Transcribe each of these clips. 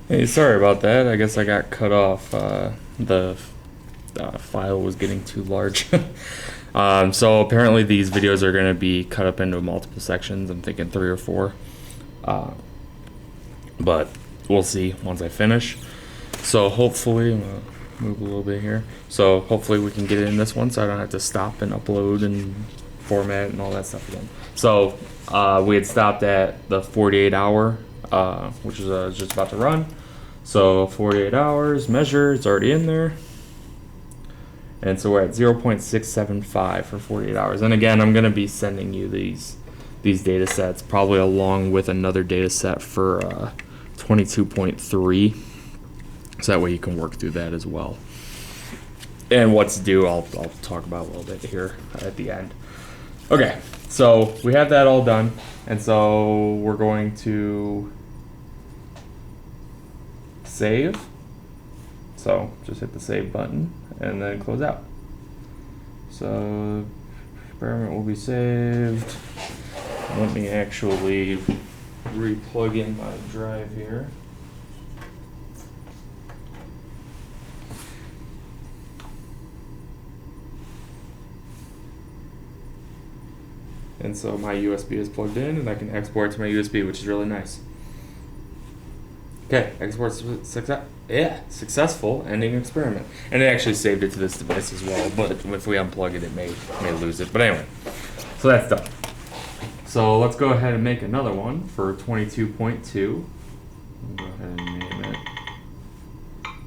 Hey, sorry about that. I guess I got cut off. The file was getting too large. So apparently these videos are going to be cut up into multiple sections. I'm thinking 3 or 4. Uh, but we'll see once I finish. So hopefully, I'm going to move a little bit here. So hopefully we can get it in this one so I don't have to stop and upload and format and all that stuff again. So we had stopped at the 48 hour, which is just about to run. So 48 hours, measure, it's already in there. And so we're at 0.675 for 48 hours. And again, I'm going to be sending you these data sets, probably along with another data set for 22.3. So that way you can work through that as well. And what's due, I'll talk about a little bit here at the end. Okay, so we have that all done. And so we're going to save. So just hit the save button and then close out. So experiment will be saved. Let me actually re-plug in my drive here. And so my USB is plugged in and I can export to my USB, which is really nice. Okay, export successful, ending experiment. And it actually saved it to this device as well, but if we unplug it, it may lose it. But anyway, so that's done. So let's go ahead and make another one for 22.2. Go ahead and name it.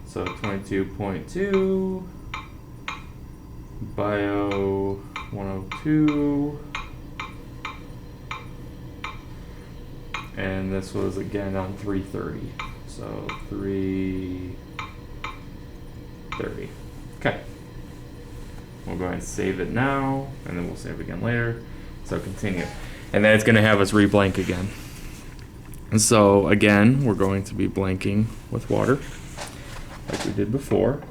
So 22.2, Bio 102. And this was again on 330. So 330. Okay. We'll go ahead and save it now, and then we'll save again later. So continue. And then it's going to have us reblank again. And so again, we're going to be blanking with water, like we did before.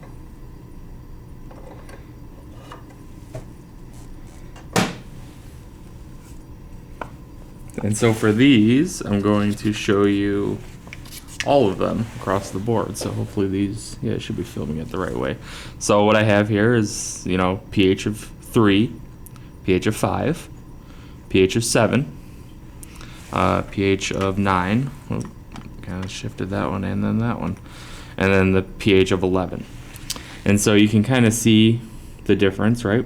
And so for these, I'm going to show you all of them across the board. So hopefully these, yeah, it should be filming it the right way. So what I have here is, pH of 3, pH of 5, pH of 7, pH of 9. Kind of shifted that one and then that one. And then the pH of 11. And so you can kind of see the difference, right?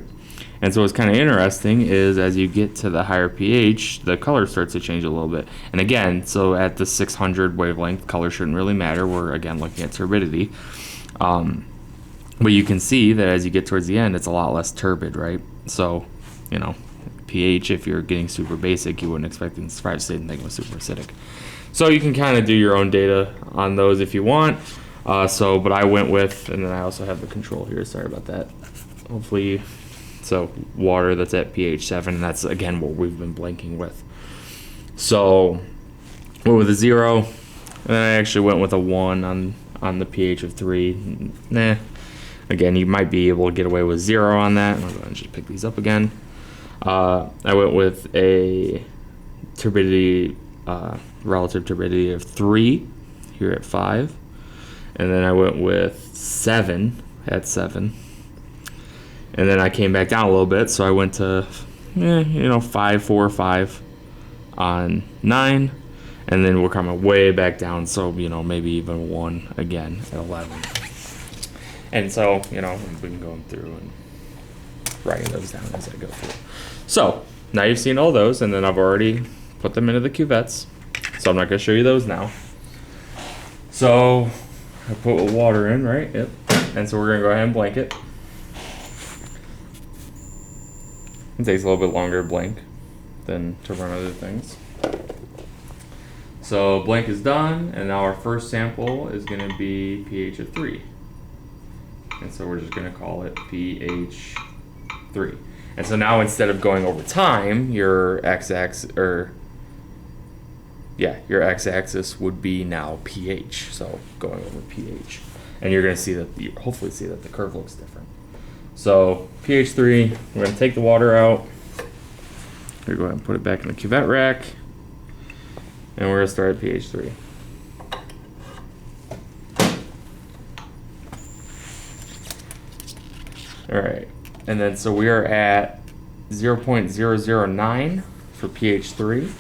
And so what's kind of interesting is as you get to the higher pH, the color starts to change a little bit. And again, so at the 600 wavelength, color shouldn't really matter. We're, again, looking at turbidity. But you can see that as you get towards the end, it's a lot less turbid, right? So, pH, if you're getting super basic, you wouldn't expect the inspired state and think it was super acidic. So you can kind of do your own data on those if you want. But I went with, and then I also have the control here. Sorry about that. Hopefully... So water that's at pH 7, and that's again what we've been blanking with. So went with a 0, and then I actually went with a 1 on the pH of 3. Nah. Again, you might be able to get away with 0 on that. I'm going to just pick these up again. I went with a turbidity, relative turbidity of 3 here at 5, and then I went with 7 at 7. And then I came back down a little bit, so I went to, 5, 4, 5 on 9. And then we're coming way back down, so, maybe even 1 again at 11. And so, we've been going through and writing those down as I go through. So, now you've seen all those, and then I've already put them into the cuvettes. So I'm not going to show you those now. So, I put water in, right? Yep. And so we're going to go ahead and blank it. It takes a little bit longer to blank than to run other things. So blank is done, and now our first sample is going to be pH of 3. And so we're just going to call it pH 3. And so now instead of going over time, your x-axis would be now pH. So going over pH. And you're going to see that, hopefully see that the curve looks different. So pH 3, we're going to take the water out. We're going to go ahead and put it back in the cuvette rack. And we're going to start at pH 3. All right, and then so we are at 0.009 for pH 3.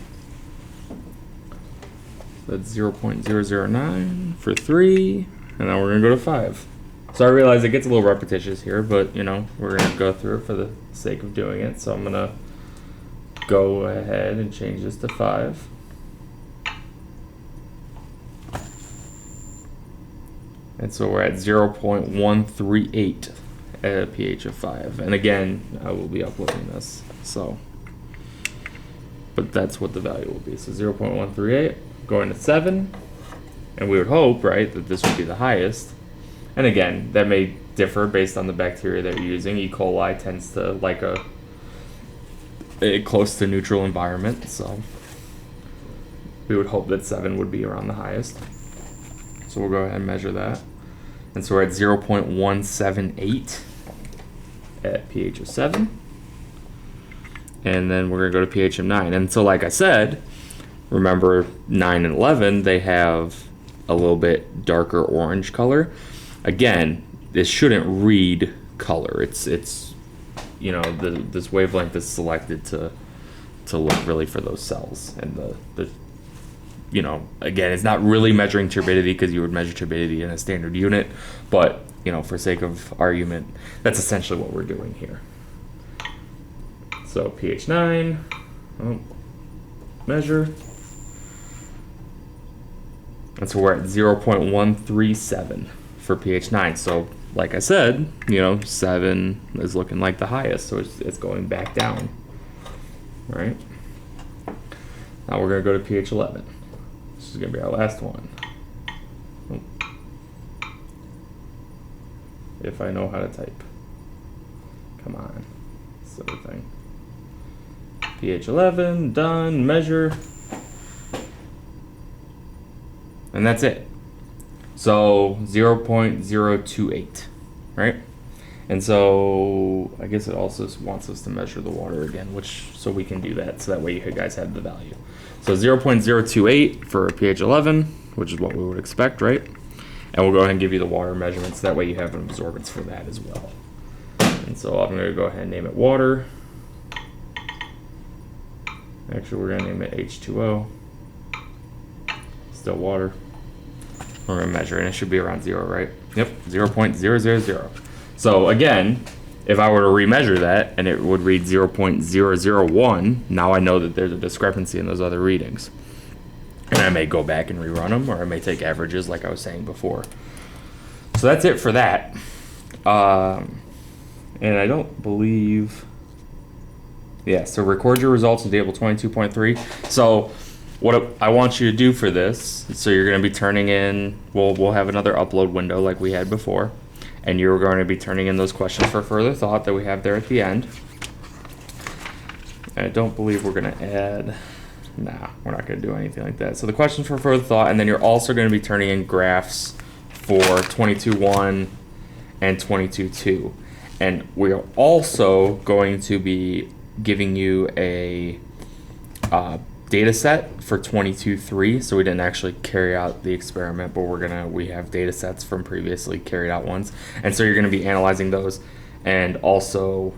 That's 0.009 for 3, and then we're gonna go to 5. So I realize it gets a little repetitious here, but you know, we're gonna go through it for the sake of doing it. So I'm gonna go ahead and change this to 5. And so we're at 0.138 at a pH of 5. And again, I will be uploading this, so. But that's what the value will be. So 0.138, going to 7. And we would hope, right, that this would be the highest. And again, that may differ based on the bacteria that you're using. E. coli tends to like a close to neutral environment, so we would hope that 7 would be around the highest. So we'll go ahead and measure that. And so we're at 0.178 at pH of 7. And then we're going to go to pH of 9. And so like I said, remember 9 and 11, they have a little bit darker orange color. Again, this shouldn't read color. It's you know, this wavelength is selected to look really for those cells. And the you know, again, it's not really measuring turbidity because you would measure turbidity in a standard unit, but you know, for sake of argument, that's essentially what we're doing here. So pH 9, measure. And so we're at 0.137 for pH 9. So like I said, you know, 7 is looking like the highest, so it's going back down. All right. Now we're gonna go to pH 11. This is gonna be our last one. If I know how to type. Come on, silly thing. pH 11, done, measure. And that's it. So 0.028, right? And so I guess it also wants us to measure the water again, so we can do that, so that way you guys have the value. So 0.028 for pH 11, which is what we would expect, right? And we'll go ahead and give you the water measurements, that way you have an absorbance for that as well. And so I'm gonna go ahead and name it water. Actually, we're gonna name it H2O. Still water. We're gonna measure it, and it should be around 0, right? Yep, 0.000. So again, if I were to remeasure that and it would read 0.001, now I know that there's a discrepancy in those other readings. And I may go back and rerun them, or I may take averages like I was saying before. So that's it for that. And I don't believe, yeah, so record your results in table 22.3. So what I want you to do for this, so you're going to be turning in, we'll have another upload window like we had before, and you're going to be turning in those questions for further thought that we have there at the end. And I don't believe we're going to add, nah, we're not going to do anything like that. So the questions for further thought, and then you're also going to be turning in graphs for 22.1 and 22.2. And we are also going to be giving you a data set for 22.3. So we didn't actually carry out the experiment, but we have data sets from previously carried out ones. And so you're going to be analyzing those and also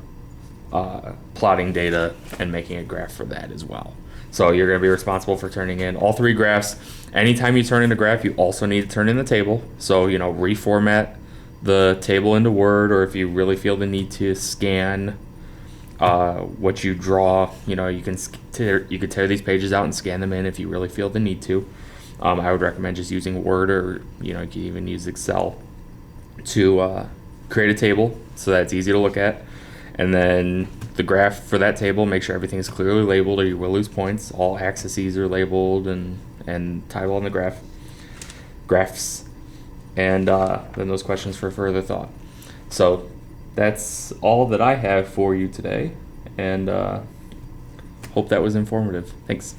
plotting data and making a graph for that as well. So you're going to be responsible for turning in all 3 graphs. Anytime you turn in a graph, you also need to turn in the table. So, you know, reformat the table into Word, or if you really feel the need to scan what you draw, you know, you can tear these pages out and scan them in if you really feel the need to. I would recommend just using Word, or you know, you can even use Excel to create a table so that it's easy to look at. And then the graph for that table, make sure everything is clearly labeled, or you will lose points. All axes are labeled and title on the graphs, and then those questions for further thought. So that's all that I have for you today, and hope that was informative. Thanks.